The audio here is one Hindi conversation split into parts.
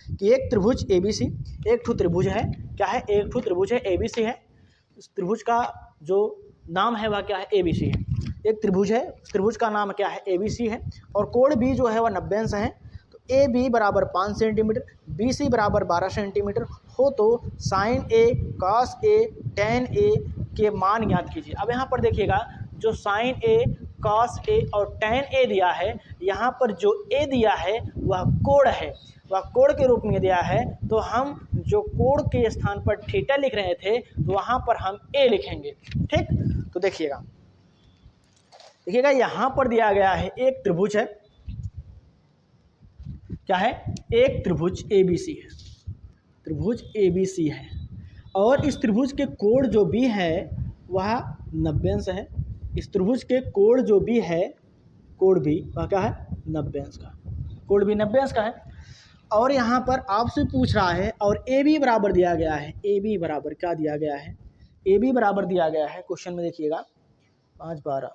कि एक त्रिभुज ABC, एक ठो त्रिभुज है, क्या है, एक ठो त्रिभुज है ABC है। इस त्रिभुज का जो नाम है वह क्या है, ABC है। एक त्रिभुज है, त्रिभुज का नाम क्या है, ABC है, और कोण B जो है वह 90 अंश है। तो AB बराबर 5 सेंटीमीटर, BC बराबर 12 सेंटीमीटर हो तो sine A, cos A, tan A के मान ज्ञात कीजिए। अब यहाँ पर देखिएगा, जो साइन A, कॉस A और tan A दिया है, यहाँ पर जो A दिया है वह कोण है, वह कोण के रूप में दिया है। तो हम जो कोण के स्थान पर थीटा लिख रहे थे, तो वहाँ पर हम A लिखेंगे। ठीक, तो देखिएगा यहाँ पर दिया गया है एक त्रिभुज है, क्या है, एक त्रिभुज ABC है, त्रिभुज ABC है, और इस त्रिभुज के कोण जो भी है वह 90 अंश है। इस त्रिभुज के कोण जो भी है, कोण भी वह क्या है, 90 अंश का, कोण भी 90 अंश का है। और यहाँ पर आपसे पूछ रहा है, और AB बराबर दिया गया है, AB बराबर क्या दिया गया है, AB बराबर दिया गया है क्वेश्चन में, देखिएगा 5 12,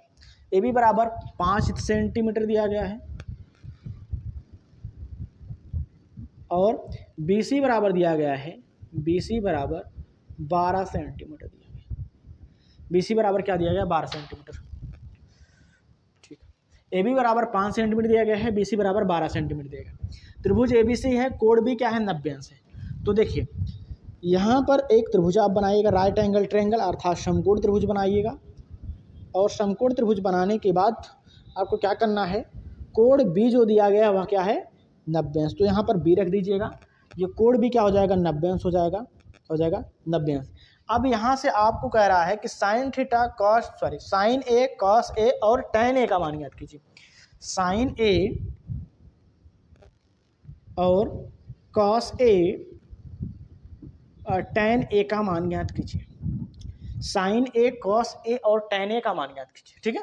AB बराबर 5 सेंटीमीटर दिया गया है, और BC बराबर दिया गया है, BC बराबर 12 सेंटीमीटर दिया गया, BC बराबर क्या दिया गया, 12 सेंटीमीटर। ठीक, AB बराबर 5 सेंटीमीटर दिया गया है, BC बराबर 12 सेंटीमीटर दिया गया। त्रिभुज ABC है, कोण भी क्या है, 90 अंश है। तो देखिए यहाँ पर एक त्रिभुज आप बनाइएगा, राइट एंगल ट्रायंगल अर्थात समकोण त्रिभुज बनाइएगा, और समकोण त्रिभुज बनाने के बाद आपको क्या करना है, कोण B जो दिया गया है वह क्या है, 90 अंश। तो यहाँ पर B रख दीजिएगा, ये कोण भी क्या हो जाएगा, 90 अंश हो जाएगा, हो जाएगा 90 अंश। अब यहाँ से आपको कह रहा है कि साइन A, कॉस A और tan A का मान ज्ञात कीजिए। साइन A और कॉस A और tan A का मान ज्ञात कीजिए। साइन A, कॉस A और tan A का मान ज्ञात कीजिए। ठीक है,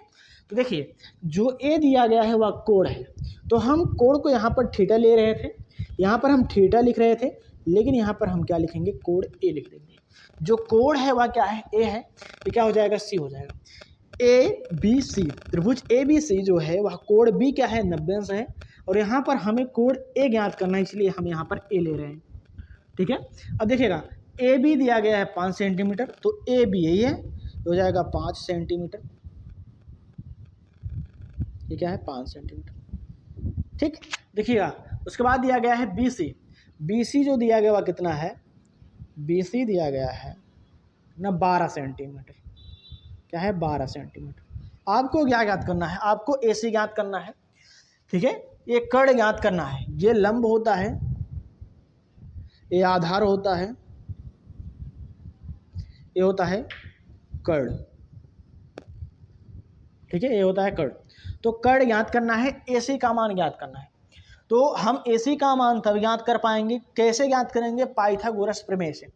तो देखिए जो A दिया गया है वह कोण है, तो हम कोण को यहाँ पर थीटा ले रहे थे, यहाँ पर हम थीटा लिख रहे थे, लेकिन यहाँ पर हम क्या लिखेंगे, कोण A लिख देंगे। जो कोण है वह क्या है, A है, ये क्या हो जाएगा, C हो जाएगा। ABC, त्रिभुज ABC जो है वह कोण B क्या है, 90 अंश है, और यहाँ पर हमें कोण A ज्ञात करना है, इसलिए हम यहाँ पर A ले रहे हैं। ठीक है, अब देखिएगा AB दिया गया है 5 सेंटीमीटर, तो AB यही है, हो जाएगा 5 सेंटीमीटर, ये क्या है, 5 सेंटीमीटर। ठीक, देखिएगा उसके बाद दिया गया है BC, BC जो दिया गया वह कितना है, BC दिया गया है ना 12 सेंटीमीटर, क्या है, 12 सेंटीमीटर। आपको क्या ज्ञात करना है, आपको AC ज्ञात करना है। ठीक है, ये कर्ण ज्ञात करना है, ये लंब होता है, ये आधार होता है, ये होता है कर्ण। ठीक है, ये होता है कर्ण। तो कर्ण ज्ञात करना है, AC का मान ज्ञात करना है। तो हम AC का मान तब ज्ञात कर पाएंगे, कैसे ज्ञात करेंगे, पाइथागोरस प्रमेय से।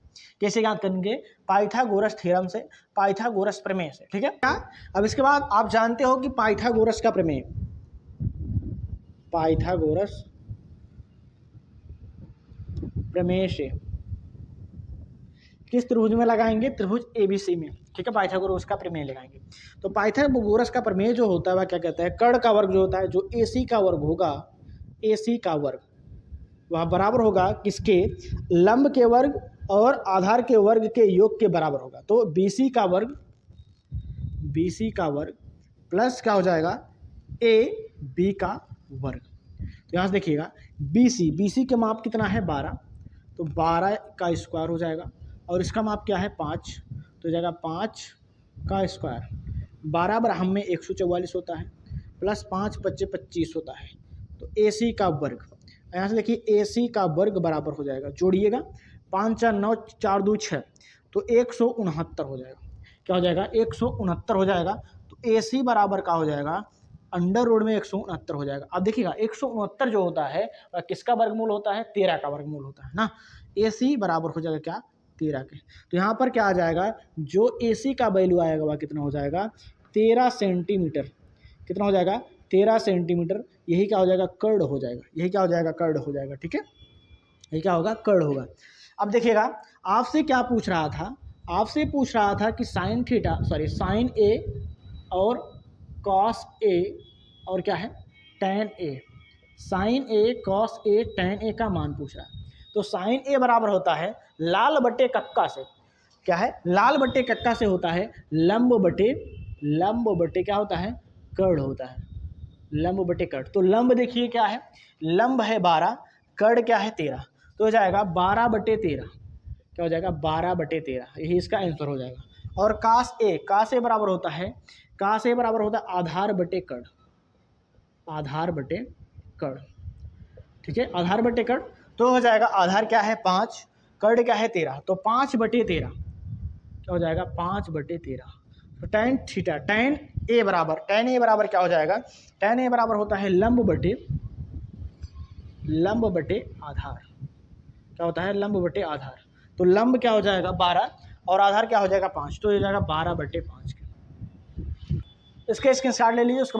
कैसे ज्ञात करेंगे, पाइथागोरस थ्योरम से, पाइथागोरस प्रमेय से। ठीक है, अब इसके बाद आप जानते हो कि पाइथागोरस का प्रमेय, पाइथागोरस प्रमेय से किस त्रिभुज में लगाएंगे, त्रिभुज ABC में। ठीक है, पाइथागोरस का प्रमेय लगाएंगे। तो पाइथागोरस का प्रमेय जो होता है वह क्या कहता है, कर्ण का वर्ग जो होता है, जो AC का वर्ग होगा, AC का वर्ग वह बराबर होगा किसके, लंब के वर्ग और आधार के वर्ग के योग के बराबर होगा। तो BC का वर्ग, BC का वर्ग प्लस क्या हो जाएगा, AB का वर्ग। तो यहाँ से देखिएगा BC का माप कितना है, 12, तो 12 का स्क्वायर हो जाएगा, और इसका माप क्या है, 5, तो हो जाएगा 5 का स्क्वायर, 12 बराबर में 144 होता है, प्लस 5 25 25 होता है, तो AC का वर्ग। यहाँ से देखिए AC का वर्ग बराबर हो जाएगा, जोड़िएगा 5 4 9 4 2 6, तो 169 हो जाएगा। क्या हो जाएगा, 169 हो जाएगा। तो AC बराबर का हो जाएगा, अंडर रूट में 169 हो जाएगा। अब देखिएगा 169 जो होता है वह किसका वर्गमूल होता है, 13 का वर्गमूल होता है ना। AC बराबर हो जाएगा क्या, 13 के। तो यहाँ पर क्या आ जाएगा, जो AC का वैल्यू आएगा वह कितना हो जाएगा, 13 सेंटीमीटर। कितना हो जाएगा, 13 सेंटीमीटर। यही क्या हो जाएगा, कर्ण हो जाएगा, यही क्या हो जाएगा, कर्ण हो जाएगा। ठीक है, यही क्या होगा, कर्ण होगा। अब देखिएगा आपसे क्या पूछ रहा था, आपसे पूछ रहा था कि साइन A और कॉस A और क्या है, tan A, sine A cos A tan A का मान पूछ रहा है। तो साइन ए बराबर होता है लाल बटे कक्का से, क्या है, लाल बटे कक्का से होता है लंब बटे क्या होता है, कर्ण होता है, लंब बटे कर्ण। तो लंब देखिए क्या है, लंब है 12, कर्ण क्या है 13, तो हो जाएगा 12/13, क्या हो जाएगा 12/13, यही इसका आंसर हो जाएगा। और कास ए बराबर होता है, आधार बटे कर्ण, आधार बटे कर्ण, ठीक है, आधार बटे कर्ण। तो हो जाएगा आधार क्या है 5, कर्ण क्या है 13, तो 5/13 क्या हो जाएगा 5/13। तो टैन थीटा, टैन ए बराबर क्या हो जाएगा, टैन ए बराबर होता है लंब बटे आधार, क्या होता है लंब बटे आधार। तो लंब क्या हो जाएगा 12 और आधार क्या हो जाएगा 5, तो हो जाएगा 12/5। इसके स्क्रीनशॉट ले लीजिए, उसके बाद